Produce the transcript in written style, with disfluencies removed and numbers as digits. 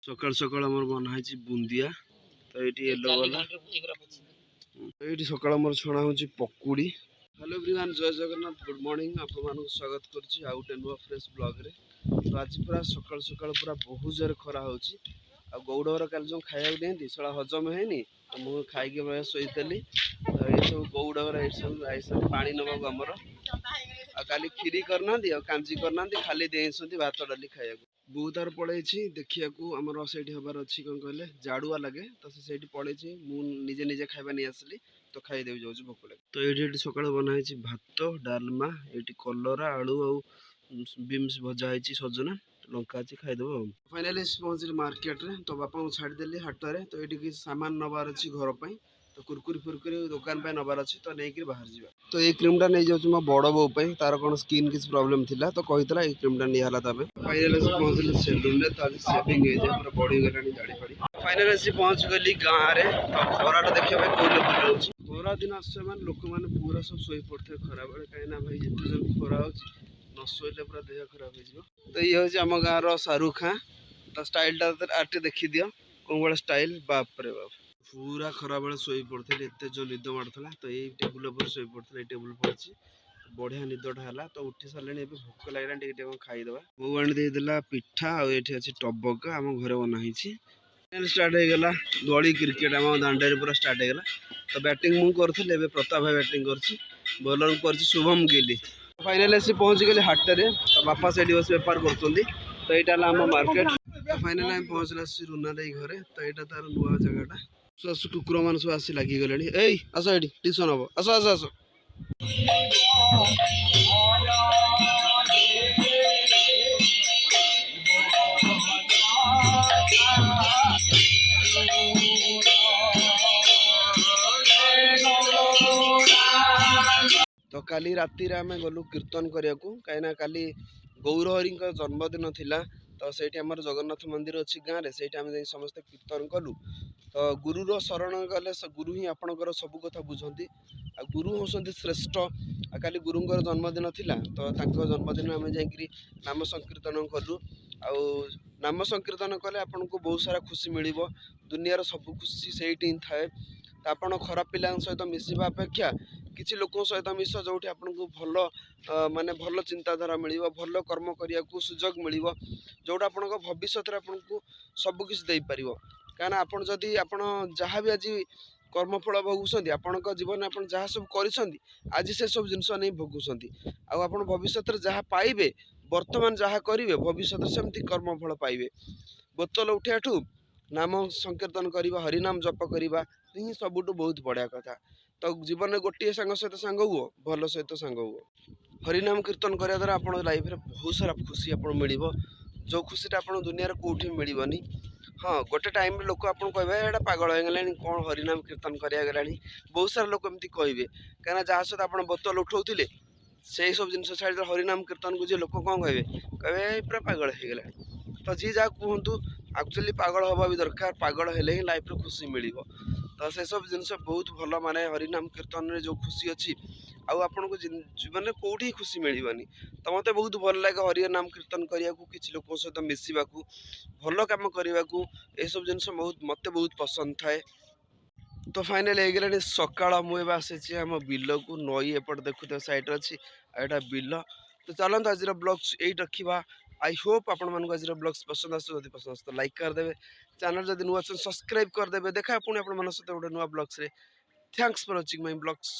सकाल सकाल आमर बना है बुंदिया तो ये येलो वाला ये सकाल आमर छणा हो पकुड़ी। हेलो एवरीवन, जय जगन्नाथ, गुड मॉर्निंग। आप स्वागत करुच्ची आउ गोटे नुआ फ्रेश ब्लॉग रे। तो आज पूरा सकाल सकाल पूरा बहुत जोर खरा हो गौड़ काल जो खाया दिखती सला हजम है मुझे खाई शोली। तो ये सब गौड़ सब पा नवा आमर काली खीरी करना कांजी करना खाली देती भात डाली खाया बहुत तार पड़े देखिया आमर से हबार अच्छी कौन कहले जाड़ुआ लगे तो से पड़े मुझे निजे खाଇବା नहीं आसली तो खाईदे जाऊँ भोक लगे। तो ये सका बनाई भात डालमा ये कलरा आलू आउ बीम्स भजा है सजना लंका अच्छी खाईदेव। फाइनाली पहुँचली मार्केट रे तो बापा को छाड़देली हाट में। तो ये सामान नबार अच्छी घर पर तो कुरकुरी फुरकुरी दुकान पे नबार अच्छी तो नहीं बाहर जा। तो ये क्रीम टा नहीं जाऊँ मो बड़ बो तार कौन स्किन किसी प्रॉब्लम थिला तो कही ये क्रीम टा निहाला फाइनाली पहुँचली सेलून रे तो आज सेविंग पूरा बढ़ी गला दाढ़ी फाड़ी। फाइनाली पहुँच गली गाँव में तो खरा देखा कौन लेवल रोचे खरा दिन आस लोक मैंने पूरा सब शो पड़ते खरा बेले कहीं भाई जिते जन खरा हो न शोले पूरा देह खराब हो। तो ये हूँ आम गाँव शाहरुख खान तो स्टाइल आटे देखी दियो कौन भाई स्टाइल बाप रे बाप पूरा खरा बेले शो पड़ते एत जो निद मारूला। तो ये टेबुल पर शो पड़ते टेबुल पड़ी बढ़िया निदटा है तो उठी सारे भोक लगे खाईदे। बो आनीदेला पिठा आठी अच्छी टबका आम घर बनाई स्टार्ट हो गला गली क्रिकेट आम दांडे पूरा स्टार्ट हो गला। तो बैटिंग मुझे करी प्रताप भाई बैटिंग कर बॉलर कर शुभम गिली। फाइनाली आसी पहुँची गली हाट में तो बापा से बस बेपार कर। तो यहाँ आम मार्केट फाइनाली आम पहुँचला रुना दे घरे। तो यहाँ तार नुआ जगहटा सब कुकुर मान सब आसी लगिगले आस ये ट्यूशन हम आस आस आस। तो काली राति रे आमे गलु कीर्तन करिया कहीं काली गौरहरी जन्मदिन थिला। तो से जगन्नाथ मंदिर अच्छी गाँव में से समस्त कीर्तन कलु। तो गुरुर शरण गले गुरु ही आपणकर सब कथा बुझती आ गुरु होती श्रेष्ठ। काली गुरुंर जन्मदिन थिला तो जन्मदिन आम जा नाम संकीर्तन कलु। आ नाम संकीर्तन कले आपन को बहुत सारा खुशी मिल दुनियार सब खुशी से थाए। तो आप खराब पिला सहित मिसवा अपेक्षा किसी लोक सहित मिस जो आपको भल माने भल चिंताधारा मिल भल कर्म करने को सुजोग मिल जोटा आप भविष्य आपको सबकिछ दे पार। कहीं आपड़ जदि आप जहाँ भी आज कर्मफल भोगुंट आपण जीवन आप जहाँ सब कर आज से सब जिनस नहीं भोगुंट आप भविष्य जहाँ पाइबे वर्तमान जहाँ करेंगे भविष्य सेमती कर्मफल पाइबे। बोतल उठा नाम संकीर्तन करवा हरिनाम जप करवा ही सबुठ बहुत बढ़िया कथा। तो जीवन में गोटे सांग सहित सांग हुआ भल सहित सांग हुआ हरिनाम कीर्तन करने द्वारा आप लाइफ में बहुत सारा खुशी आप मिल जो खुशी आप दुनिया कौटी मिलनी। हाँ गोटे टाइम लोक आप कहे पागल हो गला कौन हरिनाम कीर्तन करागला बहुत सारा लोक एमती कहे कहीं जहाँ सहित आप बोतल उठाऊे से सब जिन छाड़ हरिनाम कीर्तन को लोक कौन कहे पूरा पागल हो गला। तो जी जहाँ कहतु एक्चुअली पागल हवा भी दरकार पागल हेले ही लाइफ में खुशी मिल। तो से सब जिन बहुत भल माने हरिनाम कीर्तन में जो खुशी अच्छी आपन को जीवन में कौटी खुशी मिलनी। तो मत बहुत भल लगे हरिनाम कीर्तन करने को किसी लोक सहित मिसवा भल कम करने को यह सब जिन बहुत मत बहुत पसंद थाए। तो फाइनाली हो सका मुझे आसी आम बिल को नई एपट देखुते सैड अच्छी एटा बिल। तो चलते आज ब्लॉग्स यही रखा। आई होप आपण मानक आज ब्लॉग्स पसंद आस पसंद आस तो लाइक करदे चैनल जब नुआ सब्सक्राइब करदे देखा पुणी आप सहित गोटे नुआ ब्लॉग्स रे। Thanks for watching my blogs.